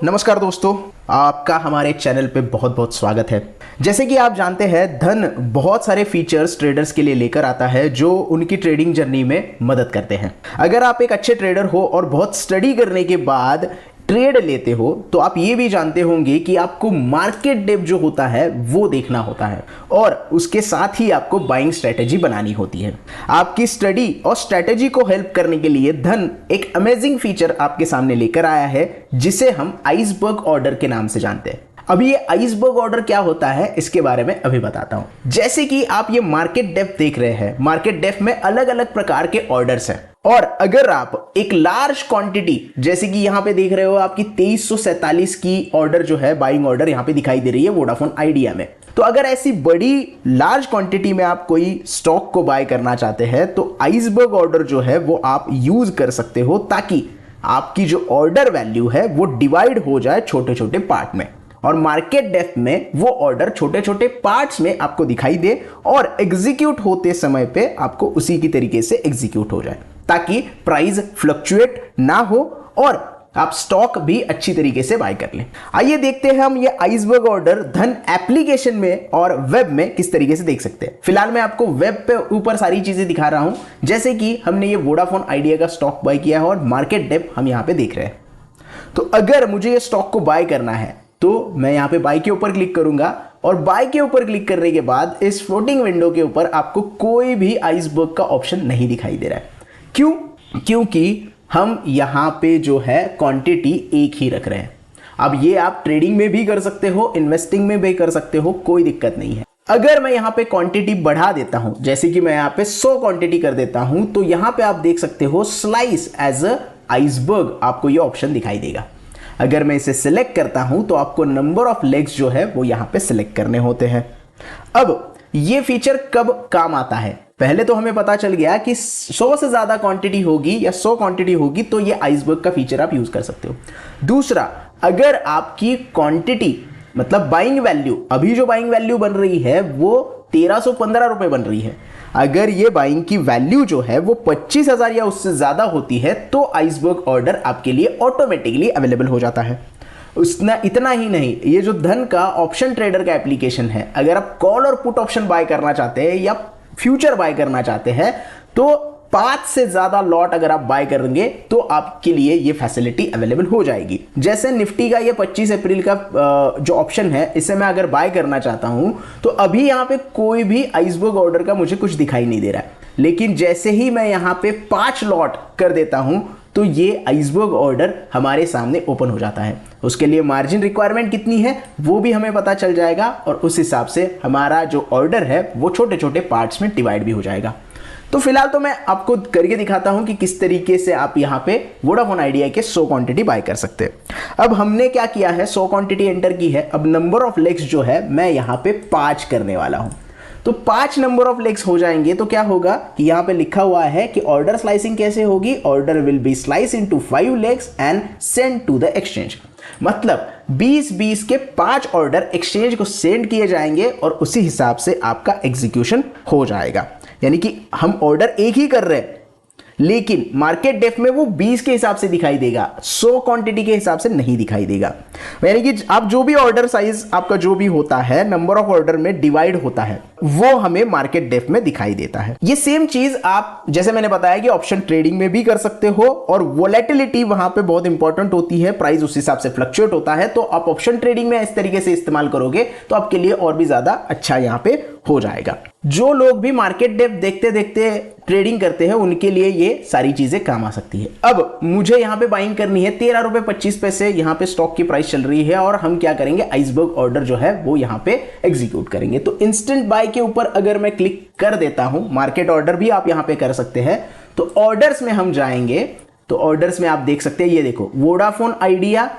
नमस्कार दोस्तों, आपका हमारे चैनल पे बहुत बहुत स्वागत है। जैसे कि आप जानते हैं, धन बहुत सारे फीचर्स ट्रेडर्स के लिए लेकर आता है जो उनकी ट्रेडिंग जर्नी में मदद करते हैं। अगर आप एक अच्छे ट्रेडर हो और बहुत स्टडी करने के बाद ट्रेड लेते हो तो आप ये भी जानते होंगे कि आपको मार्केट डेप्थ जो होता है वो देखना होता है और उसके साथ ही आपको बाइंग स्ट्रेटेजी बनानी होती है। आपकी स्टडी और स्ट्रेटेजी को हेल्प करने के लिए धन एक अमेजिंग फीचर आपके सामने लेकर आया है जिसे हम आइसबर्ग ऑर्डर के नाम से जानते हैं। अभी ये आइसबर्ग ऑर्डर क्या होता है इसके बारे में अभी बताता हूं। जैसे कि आप ये मार्केट डेप्थ देख रहे हैं, मार्केट डेप्थ में अलग अलग प्रकार के ऑर्डर्स हैं और अगर आप एक लार्ज क्वांटिटी जैसे कि यहां पे देख रहे हो आपकी 2347 की ऑर्डर जो है बाइंग ऑर्डर यहां पे दिखाई दे रही है वोडाफोन आइडिया में। तो अगर ऐसी बड़ी लार्ज क्वांटिटी में आप कोई स्टॉक को बाय करना चाहते हैं तो आइसबर्ग ऑर्डर जो है वो आप यूज कर सकते हो ताकि आपकी जो ऑर्डर वैल्यू है वो डिवाइड हो जाए छोटे छोटे पार्ट में और मार्केट डेप्थ में वो ऑर्डर छोटे छोटे पार्ट्स में आपको दिखाई दे और एग्जीक्यूट होते समय पे आपको उसी की तरीके से एग्जीक्यूट हो जाए ताकि प्राइस फ्लक्चुएट ना हो और आप स्टॉक भी अच्छी तरीके से बाय कर लें। आइए देखते हैं हम ये आइसबर्ग ऑर्डर धन एप्लीकेशन में और वेब में किस तरीके से देख सकते हैं। फिलहाल मैं आपको वेब पे ऊपर सारी चीजें दिखा रहा हूं। जैसे कि हमने ये वोडाफोन आइडिया का स्टॉक बाय किया है और मार्केट डेप्थ हम यहां पे देख रहे हैं। तो अगर मुझे ये स्टॉक को बाय करना है तो मैं यहां पे बाय के ऊपर क्लिक करूंगा और बाय के ऊपर क्लिक करने के बाद इस फ्लोटिंग विंडो के ऊपर आपको कोई भी आइसबर्ग का ऑप्शन नहीं दिखाई दे रहा है। क्यों? क्योंकि हम यहां पे जो है क्वांटिटी एक ही रख रहे हैं। अब ये आप ट्रेडिंग में भी कर सकते हो, इन्वेस्टिंग में भी कर सकते हो, कोई दिक्कत नहीं है। अगर मैं यहां पे क्वांटिटी बढ़ा देता हूं, जैसे कि मैं यहां पे 100 क्वांटिटी कर देता हूं, तो यहां पे आप देख सकते हो स्लाइस एज अ आइसबर्ग आपको ये ऑप्शन दिखाई देगा। अगर मैं इसे सिलेक्ट करता हूं तो आपको नंबर ऑफ लेग्स जो है वो यहां पे सिलेक्ट करने होते हैं। अब ये फीचर कब काम आता है? पहले तो हमें पता चल गया कि 100 से ज्यादा क्वांटिटी होगी या 100 क्वांटिटी होगी तो ये आइसबर्ग का फीचर आप यूज कर सकते हो। दूसरा, अगर आपकी क्वांटिटी मतलब बाइंग वैल्यू, अभी जो बाइंग वैल्यू बन रही है वो 1315 रुपए बन रही है, अगर ये बाइंग की वैल्यू जो है वो 25,000 या उससे ज्यादा होती है तो आइसबर्ग ऑर्डर आपके लिए ऑटोमेटिकली अवेलेबल हो जाता है। इतना ही नहीं, ये जो धन का ऑप्शन ट्रेडर का एप्लीकेशन है, अगर आप कॉल और पुट ऑप्शन बाय करना चाहते हैं या फ्यूचर बाय करना चाहते हैं तो 5 से ज्यादा लॉट अगर आप बाय करेंगे तो आपके लिए ये फैसिलिटी अवेलेबल हो जाएगी। जैसे निफ्टी का ये 25 अप्रैल का जो ऑप्शन है, इसे मैं अगर बाय करना चाहता हूं तो अभी यहां पे कोई भी आइसबर्ग ऑर्डर का मुझे कुछ दिखाई नहीं दे रहा है, लेकिन जैसे ही मैं यहां पे 5 लॉट कर देता हूं तो ये आइसबर्ग ऑर्डर हमारे सामने ओपन हो जाता है। उसके लिए मार्जिन रिक्वायरमेंट कितनी है वो भी हमें पता चल जाएगा और उस हिसाब से हमारा जो ऑर्डर है वो छोटे छोटे पार्ट्स में डिवाइड भी हो जाएगा। तो फिलहाल तो मैं आपको करके दिखाता हूं कि किस तरीके से आप यहां पे वोडाफोन आइडिया के 100 क्वांटिटी बाय कर सकते हैं। अब हमने क्या किया है, 100 क्वांटिटी एंटर की है। अब नंबर ऑफ लेग्स जो है मैं यहां पे 5 करने वाला हूं। तो 5 नंबर ऑफ लेग्स हो जाएंगे तो क्या होगा कि यहां पे लिखा हुआ है कि ऑर्डर स्लाइसिंग कैसे होगी, order will be slice into 5 legs and send to the exchange. मतलब 20-20 के 5 ऑर्डर एक्सचेंज को सेंड किए जाएंगे और उसी हिसाब से आपका एग्जीक्यूशन हो जाएगा। यानी कि हम ऑर्डर एक ही कर रहे हैं लेकिन मार्केट डेप्थ में वो 20 के हिसाब से दिखाई देगा, 100 क्वांटिटी के हिसाब से नहीं दिखाई देगा। यानी कि आप जो भी ऑर्डर साइज आपका जो भी होता है नंबर ऑफ ऑर्डर में डिवाइड होता है वो हमें मार्केट डेप्थ में दिखाई देता है। ये सेम चीज आप जैसे मैंने बताया कि ऑप्शन ट्रेडिंग में भी कर सकते हो और वोलेटिलिटी वहां पे बहुत इंपॉर्टेंट होती है, प्राइस उस हिसाब से फ्लक्चुएट होता है। तो आप ऑप्शन ट्रेडिंग में इस तरीके से इस्तेमाल करोगे तो आपके लिए और भी ज्यादा अच्छा यहां पे हो जाएगा। जो लोग भी मार्केट डेप्थ देखते देखते ट्रेडिंग करते हैं उनके लिए ये सारी चीजें काम आ सकती है। अब मुझे यहां पे बाइंग करनी है 13 रुपए 25 पैसे, यहां पे स्टॉक की प्राइस चल रही है और हम क्या करेंगे, आइसबर्ग ऑर्डर जो है वो यहां पे एग्जीक्यूट करेंगे। तो इंस्टेंट बाय के ऊपर अगर मैं क्लिक कर देता हूं, मार्केट ऑर्डर भी आप यहां पे कर सकते हैं। तो ऑर्डर्स में हम जाएंगे तो ऑर्डर्स में आप देख सकते हैं, ये देखो वोडाफोन आइडिया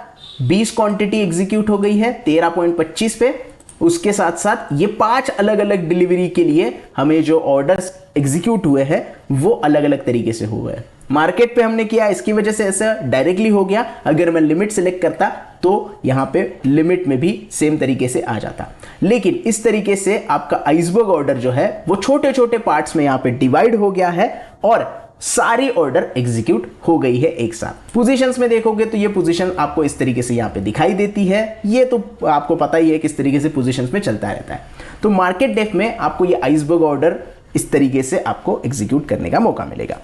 20 क्वांटिटी एग्जीक्यूट हो गई है 13.25 पे। उसके साथ साथ ये 5 अलग अलग डिलीवरी के लिए हमें जो ऑर्डर्स एग्जीक्यूट हुए हैं वो अलग अलग तरीके से हुए हैं। मार्केट पे हमने किया, इसकी वजह से ऐसा डायरेक्टली हो गया। अगर मैं लिमिट सेलेक्ट करता तो यहां पे लिमिट में भी सेम तरीके से आ जाता, लेकिन इस तरीके से आपका आइसबर्ग ऑर्डर जो है वो छोटे छोटे पार्ट्स में यहां पे डिवाइड हो गया है और सारी ऑर्डर एग्जीक्यूट हो गई है एक साथ। पोजीशंस में देखोगे तो ये पोजीशन आपको इस तरीके से यहाँ पे दिखाई देती है। ये तो आपको पता ही है किस तरीके से पोजीशंस में चलता रहता है। तो मार्केट डेप्थ में आपको ये आइसबर्ग ऑर्डर इस तरीके से आपको एग्जीक्यूट करने का मौका मिलेगा।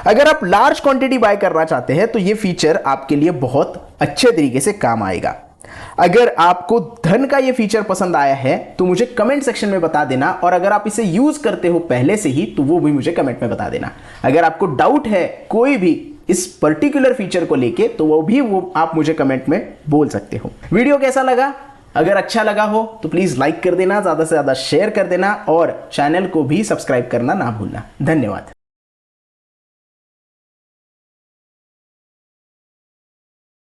अगर आप लार्ज क्वांटिटी बाय करना चाहते हैं तो ये फीचर आपके लिए बहुत अच्छे तरीके से काम आएगा। अगर आपको धन का ये फीचर पसंद आया है तो मुझे कमेंट सेक्शन में बता देना, और अगर आप इसे यूज करते हो पहले से ही तो वो भी मुझे कमेंट में बता देना। अगर आपको डाउट है कोई भी इस पर्टिकुलर फीचर को लेके तो वो आप मुझे कमेंट में बोल सकते हो। वीडियो कैसा लगा? अगर अच्छा लगा हो तो प्लीज लाइक कर देना, ज्यादा से ज्यादा शेयर कर देना और चैनल को भी सब्सक्राइब करना ना भूलना। धन्यवाद।